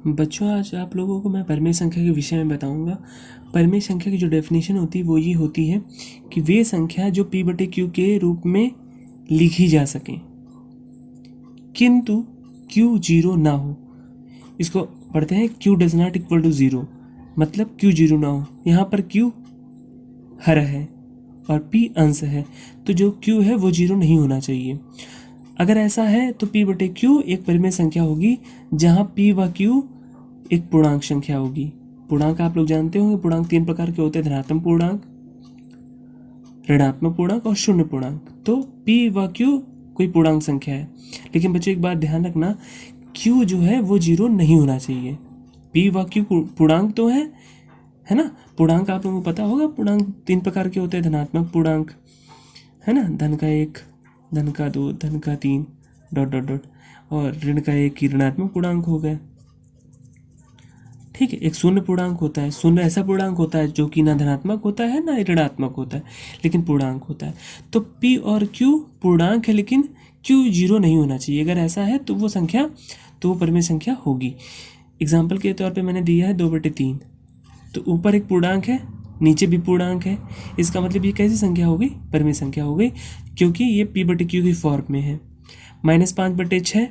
बच्चों, आज आप लोगों को मैं परिमेय संख्या के विषय में बताऊंगा। परिमेय संख्या की जो डेफिनेशन होती है वो ये होती है कि वे संख्या जो p बटे क्यू के रूप में लिखी जा सके किंतु q जीरो ना हो। इसको पढ़ते हैं, q does not equal to zero, मतलब q जीरो ना हो। यहाँ पर q हर है और p अंश है, तो जो q है वो जीरो नहीं होना चाहिए। अगर ऐसा है तो p बटे q एक परिमेय संख्या होगी जहाँ p व q एक पूर्णांक संख्या होगी। पूर्णांक आप लोग जानते होंगे, पूर्णांक तीन प्रकार के होते हैं, धनात्मक पूर्णांक, ऋणात्मक पूर्णांक और शून्य पूर्णांक। तो p व q कोई पूर्णांक संख्या है, लेकिन बच्चों एक बात ध्यान रखना, q जो है वो जीरो नहीं होना चाहिए। p व q पूर्णांक तो है ना। पूर्णांक आप लोगों को पता होगा, पूर्णांक तीन प्रकार के होते हैं, धनात्मक पूर्णांक है ना, धन का एक, धन का दो, धन का तीन, डॉट डॉट डॉट, और ऋण का एक ही ऋणात्मक पूर्णांक हो गया। ठीक है, एक शून्य पूर्णांक होता है। शून्य ऐसा पूर्णांक होता है जो कि ना धनात्मक होता है ना ऋणात्मक होता है, लेकिन पूर्णांक होता है। तो p और q पूर्णांक है, लेकिन q जीरो नहीं होना चाहिए। अगर ऐसा है तो वो संख्या, तो वो परिमेय संख्या होगी। एग्जाम्पल के तौर पे मैंने दिया है 2/3, तो ऊपर एक पूर्णांक है, नीचे भी पूर्णांक है। इसका मतलब ये कैसी संख्या हो गई? परिमेय संख्या हो गई, क्योंकि ये p बटे क्यू की फॉर्म में है। -5/6,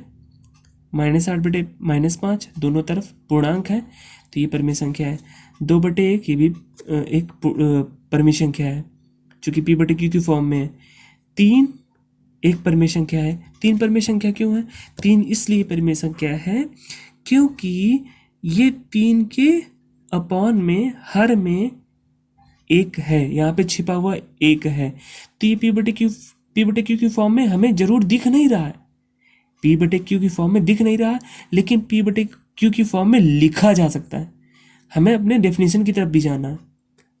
-8/-5, दोनों तरफ पूर्णांक है, तो ये परिमेय संख्या है। 2/1 ये भी एक परिमेय संख्या है, चूँकि p बटे क्यू की फॉर्म में है। 3 एक परिमेय संख्या है। 3 परिमेय संख्या क्यों है? 3 इसलिए परिमेय संख्या है क्योंकि ये 3 के अपॉन में, हर में एक है, यहाँ पे छिपा हुआ एक है। तो ये p बटे क्यू की फॉर्म में हमें जरूर दिख नहीं रहा है, p बटे क्यू की फॉर्म में दिख नहीं रहा, लेकिन p बटे क्यू की फॉर्म में लिखा जा सकता है। हमें अपने डेफिनेशन की तरफ भी जाना है,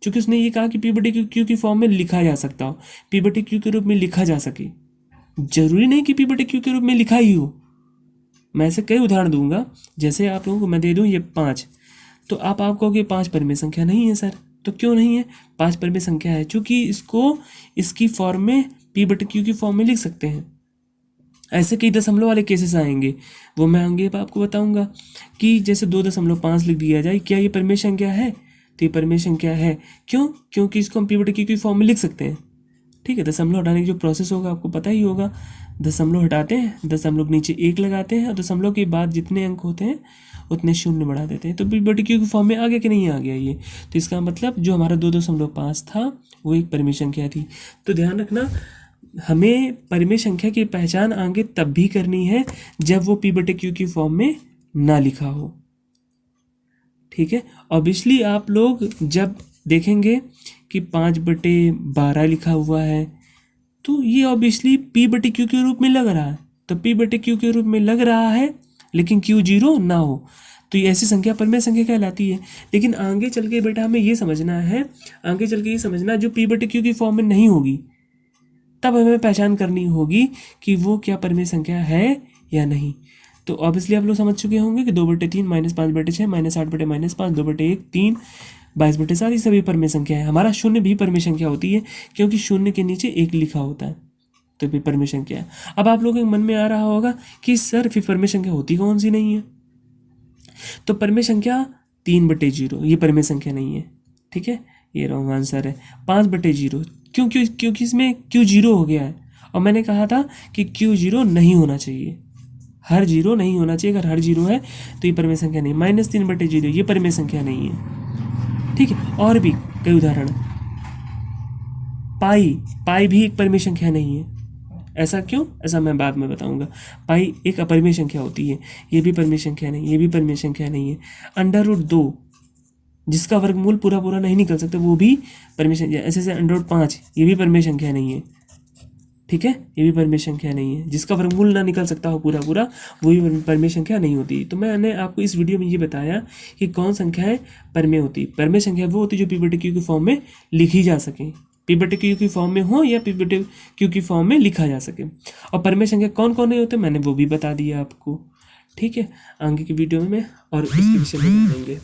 क्योंकि उसने ये कहा कि p बटे क्यू की फॉर्म में लिखा जा सकता हो, p बटे क्यू के रूप में लिखा जा सके। जरूरी नहीं कि p बटे क्यू के रूप में लिखा ही हो। मैं ऐसे कई उदाहरण दूंगा, जैसे आप लोगों को मैं दे दूं ये 5, तो आप कहोगे 5 परिमेय संख्या नहीं है सर। तो क्यों नहीं है? 5 परिमेय संख्या है, चूंकि इसको इसकी फॉर्म में, p बटे क्यू की फॉर्म में लिख सकते हैं। ऐसे कई दशमलव वाले केसेस आएंगे, वो मैं आगे आपको बताऊंगा कि जैसे 2.5 लिख दिया जाए, क्या ये परिमेय संख्या है? तो ये परिमेय संख्या है। क्यों? क्योंकि इसको हम p बटे क्यू की फॉर्म में लिख सकते हैं। ठीक है, दशमलव हटाने की जो प्रोसेस होगा आपको पता ही होगा। दशमलव हटाते हैं, दशमलव के नीचे 1 लगाते हैं, और दशमलव के बाद जितने अंक होते हैं उतने शून्य बढ़ा देते हैं। तो p बटे क्यू की फॉर्म में आ गया कि नहीं आ गया ये? तो इसका मतलब जो हमारा 2.5 था वो एक परिमेय संख्या थी। तो ध्यान रखना, हमें परिमेय संख्या की पहचान आगे तब भी करनी है जब वो p बटे क्यू की फॉर्म में ना लिखा हो। ठीक है, ऑब्वियसली आप लोग जब देखेंगे कि 5/12 लिखा हुआ है, तो ये ऑब्वियसली p बटे क्यू के रूप में लग रहा है। तो p बटे क्यू के रूप में लग रहा है, लेकिन q जीरो ना हो, तो ये ऐसी संख्या परिमेय संख्या कहलाती है। लेकिन आगे चल के बेटा हमें ये समझना है, आगे चल के ये समझना, जो p बटे क्यू की फॉर्म में नहीं होगी, तब हमें पहचान करनी होगी कि वो क्या परिमेय संख्या है या नहीं। तो ऑब्वियसली आप लोग समझ चुके होंगे कि 2/3, -5/6, -8/-5, 2/1, 3, 22/7 ये सभी परिमेय संख्या है। हमारा शून्य भी परिमेय संख्या होती है, क्योंकि शून्य के नीचे 1 लिखा होता है, तो भी परिमेय संख्या है। अब आप लोगों के मन में आ रहा होगा कि सर फिर परिमेय संख्या होती कौन सी नहीं है? तो परिमेय संख्या 3/0 ये परिमेय संख्या नहीं है। ठीक है, ये रॉन्ग आंसर है। 5/0 क्योंकि इसमें q जीरो हो गया है, और मैंने कहा था कि q जीरो नहीं होना चाहिए, हर जीरो नहीं होना चाहिए। अगर हर जीरो है तो ये परिमेय संख्या नहीं। -3/0 ये परिमेय संख्या नहीं है। ठीक है, और भी कई उदाहरण। पाई भी एक परिमेय संख्या नहीं है। ऐसा क्यों? ऐसा मैं बाद में बताऊंगा। पाई एक अपरिमेय संख्या होती है, ये भी परिमेय संख्या नहीं, ये भी परिमेय संख्या नहीं है। √2 जिसका वर्गमूल पूरा पूरा नहीं निकल सकता, वो भी परिमेय संख्या। ऐसे √5 ये भी परिमेय संख्या नहीं है। ठीक है, ये भी परिमेय संख्या नहीं है। जिसका वर्गमूल ना निकल सकता हो पूरा पूरा, वो भी परिमेय संख्या नहीं होती। तो मैंने आपको इस वीडियो में ये बताया कि कौन संख्याएं परिमेय होती। परिमेय संख्या वो होती जो p बटे क्यू की फॉर्म में लिखी जा सके, p बटे क्यू की फॉर्म में हो या p बटे क्यू की फॉर्म में लिखा जा सके। और परिमेय संख्या कौन कौन नहीं होते मैंने वो भी बता दिया आपको। ठीक है, आगे की वीडियो में और इसके विषय में बताएंगे।